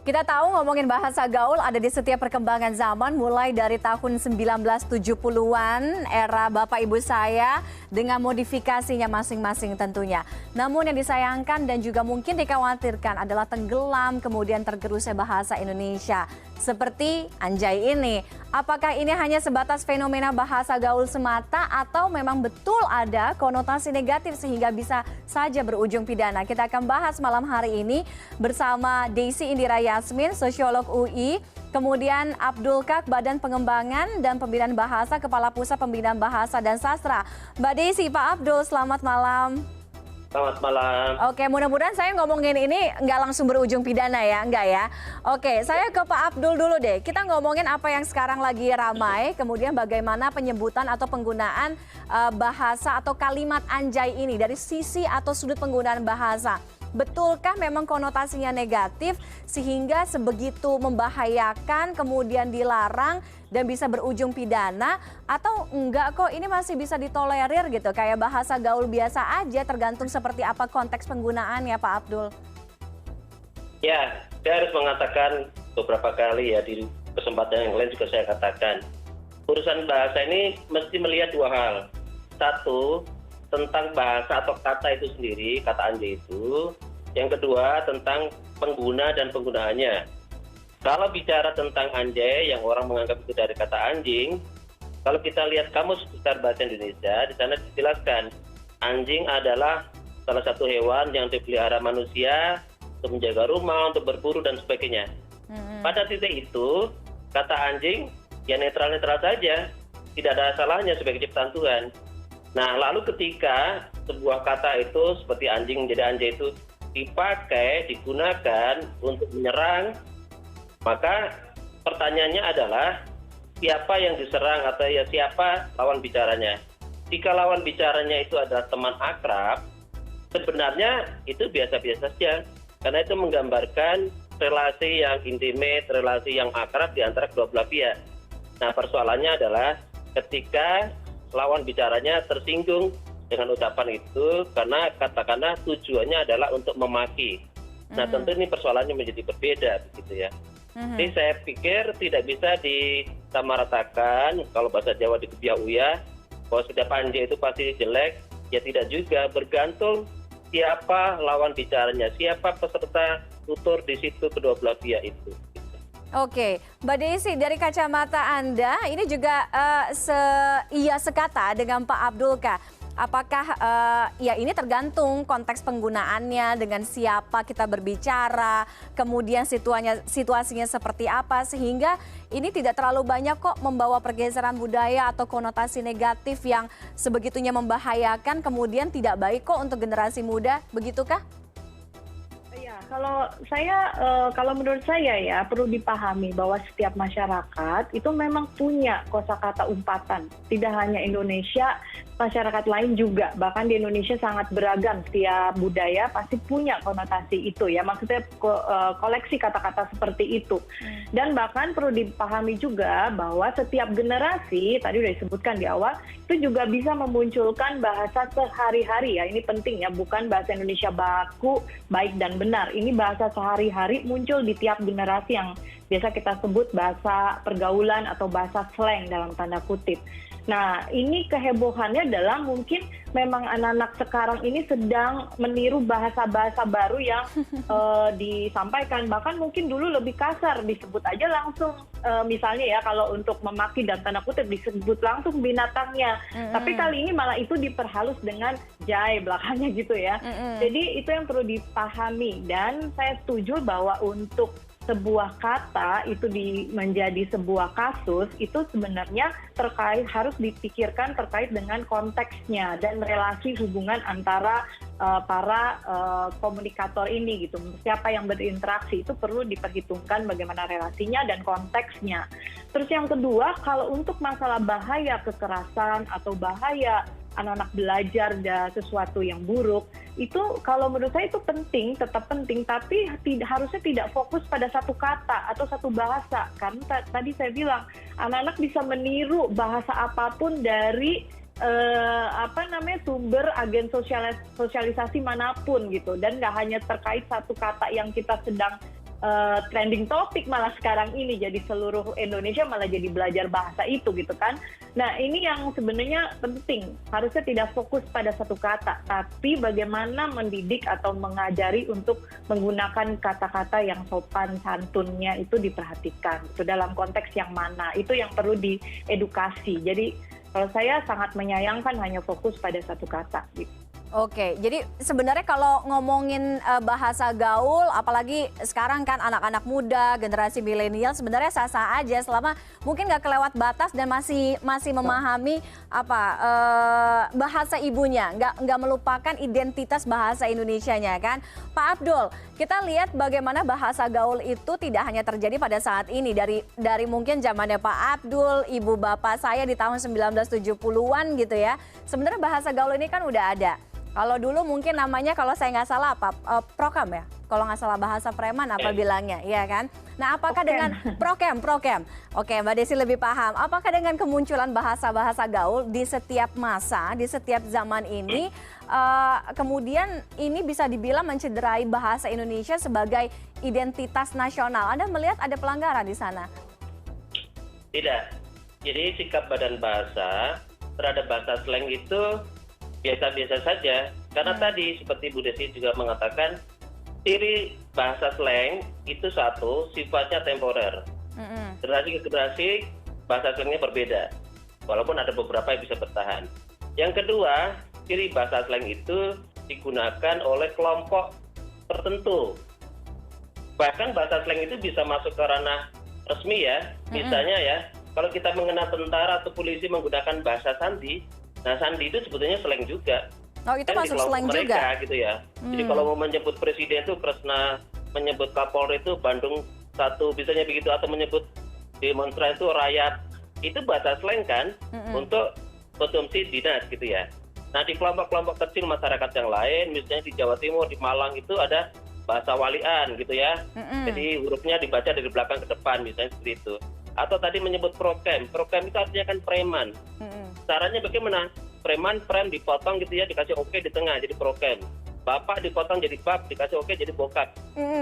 Kita tahu ngomongin bahasa gaul ada di setiap perkembangan zaman mulai dari tahun 1970-an era Bapak Ibu saya dengan modifikasinya masing-masing tentunya. Namun yang disayangkan dan juga mungkin dikhawatirkan adalah tenggelam kemudian tergerusnya bahasa Indonesia. Seperti anjay ini. Apakah ini hanya sebatas fenomena bahasa gaul semata atau memang betul ada konotasi negatif sehingga bisa saja berujung pidana? Kita akan bahas malam hari ini bersama Desi Indira Yasmin, sosiolog UI, kemudian Abdul Kak, Badan Pengembangan dan Pembinaan Bahasa, Kepala Pusat Pembinaan Bahasa dan Sastra. Mbak Desi, Pak Abdul, selamat malam. Selamat malam. Oke, mudah-mudahan saya ngomongin ini nggak langsung berujung pidana ya, enggak ya? Oke, saya ke Pak Abdul dulu deh. Kita ngomongin apa yang sekarang lagi ramai, kemudian bagaimana penyebutan atau penggunaan bahasa atau kalimat anjay ini dari sisi atau sudut penggunaan bahasa. Betulkah memang konotasinya negatif sehingga sebegitu membahayakan kemudian dilarang dan bisa berujung pidana atau enggak kok ini masih bisa ditolerir gitu kayak bahasa gaul biasa aja tergantung seperti apa konteks penggunaannya Pak Abdul? Ya, saya harus mengatakan beberapa kali ya di kesempatan yang lain juga saya katakan. Urusan bahasa ini mesti melihat dua hal. Satu, tentang bahasa atau kata itu sendiri, kata anjay itu. Yang kedua, tentang pengguna dan penggunaannya. Kalau bicara tentang anjay, yang orang menganggap itu dari kata anjing, kalau kita lihat kamus besar bahasa Indonesia, di sana dijelaskan, anjing adalah salah satu hewan yang dipelihara manusia untuk menjaga rumah, untuk berburu, dan sebagainya. Pada titik itu, kata anjing, ya netral-netral saja, tidak ada salahnya sebagai ciptaan Tuhan. Nah, lalu ketika sebuah kata itu seperti anjing menjadi anjay itu dipakai, digunakan untuk menyerang, maka pertanyaannya adalah siapa yang diserang atau ya siapa lawan bicaranya. Jika lawan bicaranya itu adalah teman akrab, sebenarnya itu biasa-biasa saja. Karena itu menggambarkan relasi yang intimate, relasi yang akrab di antara kedua belah pihak. Nah, persoalannya adalah ketika lawan bicaranya tersinggung dengan ucapan itu karena katakanlah tujuannya adalah untuk memaki. Nah, tentu ini persoalannya menjadi berbeda begitu ya. Jadi saya pikir tidak bisa disamaratakan kalau bahasa Jawa dikebiah uyah bahwa setiap anjay itu pasti jelek, ya tidak juga, bergantung siapa lawan bicaranya, siapa peserta tutur di situ kedua belah pihak itu. Oke, Mbak Desi, dari kacamata Anda, ini juga sekata dengan Pak Abdul Kak. Apakah ya ini tergantung konteks penggunaannya, dengan siapa kita berbicara, kemudian situasinya seperti apa, sehingga ini tidak terlalu banyak kok membawa pergeseran budaya atau konotasi negatif yang sebegitunya membahayakan, kemudian tidak baik kok untuk generasi muda, begitukah? Kalau menurut saya ya perlu dipahami bahwa setiap masyarakat itu memang punya kosakata umpatan. Tidak hanya Indonesia, masyarakat lain juga. Bahkan di Indonesia sangat beragam. Setiap budaya pasti punya konotasi itu ya. Maksudnya koleksi kata-kata seperti itu. Dan bahkan perlu dipahami juga bahwa setiap generasi, tadi sudah disebutkan di awal, itu juga bisa memunculkan bahasa sehari-hari ya. Ini penting ya, bukan bahasa Indonesia baku, baik dan benar. Ini bahasa sehari-hari muncul di tiap generasi yang biasa kita sebut bahasa pergaulan atau bahasa slang dalam tanda kutip. Nah, ini kehebohannya adalah mungkin memang anak-anak sekarang ini sedang meniru bahasa-bahasa baru yang disampaikan. Bahkan mungkin dulu lebih kasar, disebut aja langsung. Misalnya ya, kalau untuk memaki dan tanda kutip disebut langsung binatangnya. Tapi kali ini malah itu diperhalus dengan jay belakangnya gitu ya. Jadi itu yang perlu dipahami. Dan saya setuju bahwa untuk sebuah kata itu menjadi sebuah kasus itu sebenarnya harus dipikirkan terkait dengan konteksnya dan relasi hubungan antara para komunikator ini gitu. Siapa yang berinteraksi itu perlu diperhitungkan bagaimana relasinya dan konteksnya. Terus yang kedua, kalau untuk masalah bahaya kekerasan atau bahaya anak-anak belajar sesuatu yang buruk, itu kalau menurut saya itu penting, tetap penting, tapi harusnya tidak fokus pada satu kata atau satu bahasa. Karena tadi saya bilang, anak-anak bisa meniru bahasa apapun dari sumber agen sosialisasi manapun gitu, dan nggak hanya terkait satu kata yang kita sedang trending topik malah sekarang ini, jadi seluruh Indonesia malah jadi belajar bahasa itu gitu kan. Nah ini yang sebenarnya penting, harusnya tidak fokus pada satu kata, tapi bagaimana mendidik atau mengajari untuk menggunakan kata-kata yang sopan santunnya itu diperhatikan, itu dalam konteks yang mana, itu yang perlu diedukasi. Jadi kalau saya sangat menyayangkan hanya fokus pada satu kata gitu. Oke, jadi sebenarnya kalau ngomongin bahasa gaul, apalagi sekarang kan anak-anak muda, generasi milenial sebenarnya sah-sah aja selama mungkin nggak kelewat batas dan masih memahami bahasa ibunya, nggak melupakan identitas bahasa Indonesianya kan. Pak Abdul, kita lihat bagaimana bahasa gaul itu tidak hanya terjadi pada saat ini, dari mungkin zamannya Pak Abdul, ibu bapak saya di tahun 1970-an gitu ya. Sebenarnya bahasa gaul ini kan udah ada. Kalau dulu mungkin namanya, kalau saya nggak salah prokem ya, kalau nggak salah bahasa preman apa bilangnya, iya kan? Nah apakah dengan prokem, oke Mbak Desi lebih paham, apakah dengan kemunculan bahasa-bahasa gaul di setiap masa, di setiap zaman ini, kemudian ini bisa dibilang mencederai bahasa Indonesia sebagai identitas nasional? Anda melihat ada pelanggaran di sana? Tidak, jadi sikap Badan Bahasa terhadap bahasa slang itu biasa-biasa saja, karena tadi seperti Bu Desi juga mengatakan, ciri bahasa slang itu satu, sifatnya temporer. Generasi ke generasi bahasa slangnya berbeda, walaupun ada beberapa yang bisa bertahan. Yang kedua, ciri bahasa slang itu digunakan oleh kelompok tertentu. Bahkan bahasa slang itu bisa masuk ke ranah resmi ya, misalnya ya, kalau kita mengenal tentara atau polisi menggunakan bahasa sandi, nah sandi itu sebetulnya slang juga. Oh itu kan masuk slang mereka, juga? Gitu ya. Jadi kalau mau menyebut presiden itu Kresna, menyebut Kapolri itu Bandung 1, misalnya begitu, atau menyebut demonstran itu rakyat, itu bahasa slang kan untuk konsumsi dinas gitu ya. Nah di kelompok-kelompok kecil masyarakat yang lain, misalnya di Jawa Timur, di Malang itu ada bahasa walian gitu ya. Jadi hurufnya dibaca dari belakang ke depan, misalnya seperti itu. Atau tadi menyebut prokem itu artinya kan preman. Caranya bagaimana? Preman, prem dipotong gitu ya, dikasih oke di tengah jadi prokem. Bapak dipotong jadi bab, dikasih oke jadi bokap.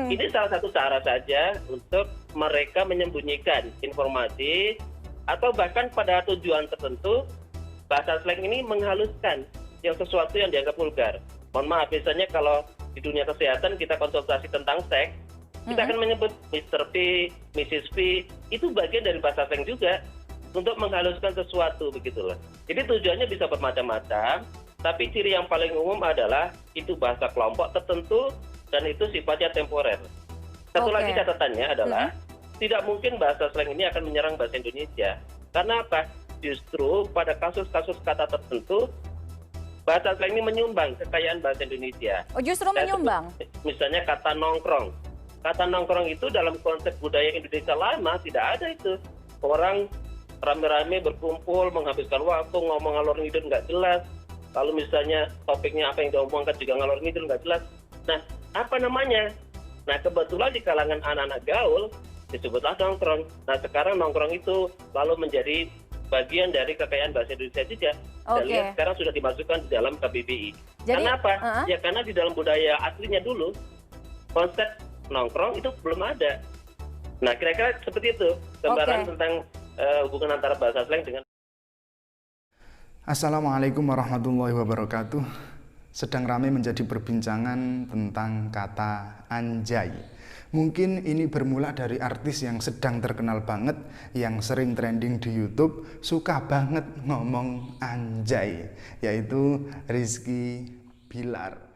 Ini salah satu cara saja untuk mereka menyembunyikan informasi, atau bahkan pada tujuan tertentu bahasa slang ini menghaluskan yang sesuatu yang dianggap vulgar. Mohon maaf, biasanya kalau di dunia kesehatan kita konsultasi tentang seks, kita akan menyebut Mr. P, Mrs. P, itu bagian dari bahasa slang juga, untuk menghaluskan sesuatu begitulah. Jadi tujuannya bisa bermacam-macam, tapi ciri yang paling umum adalah itu bahasa kelompok tertentu dan itu sifatnya temporer. Satu lagi catatannya adalah tidak mungkin bahasa slang ini akan menyerang bahasa Indonesia. Karena apa? Justru pada kasus-kasus kata tertentu bahasa slang ini menyumbang kekayaan bahasa Indonesia. Oh justru menyumbang? Misalnya kata nongkrong. Kata nongkrong itu dalam konsep budaya Indonesia lama tidak ada itu. Orang rame-rame berkumpul, menghabiskan waktu, ngomong ngalor ngidul nggak jelas. Lalu misalnya topiknya apa yang diomongkan juga ngalor ngidul nggak jelas. Nah, apa namanya? Nah, kebetulan di kalangan anak-anak gaul disebutlah nongkrong. Nah, sekarang nongkrong itu lalu menjadi bagian dari kekayaan bahasa Indonesia juga. Dan lihat sekarang sudah dimasukkan di dalam KBBI. Jadi, karena apa? Ya karena di dalam budaya aslinya dulu, konsep nongkrong itu belum ada. Nah, kira-kira seperti itu gambaran tentang hubungan antara bahasa slang dengan. Assalamualaikum warahmatullahi wabarakatuh. Sedang ramai menjadi perbincangan tentang kata anjay. Mungkin ini bermula dari artis yang sedang terkenal banget, yang sering trending di YouTube, suka banget ngomong anjay, yaitu Rizky Bilar.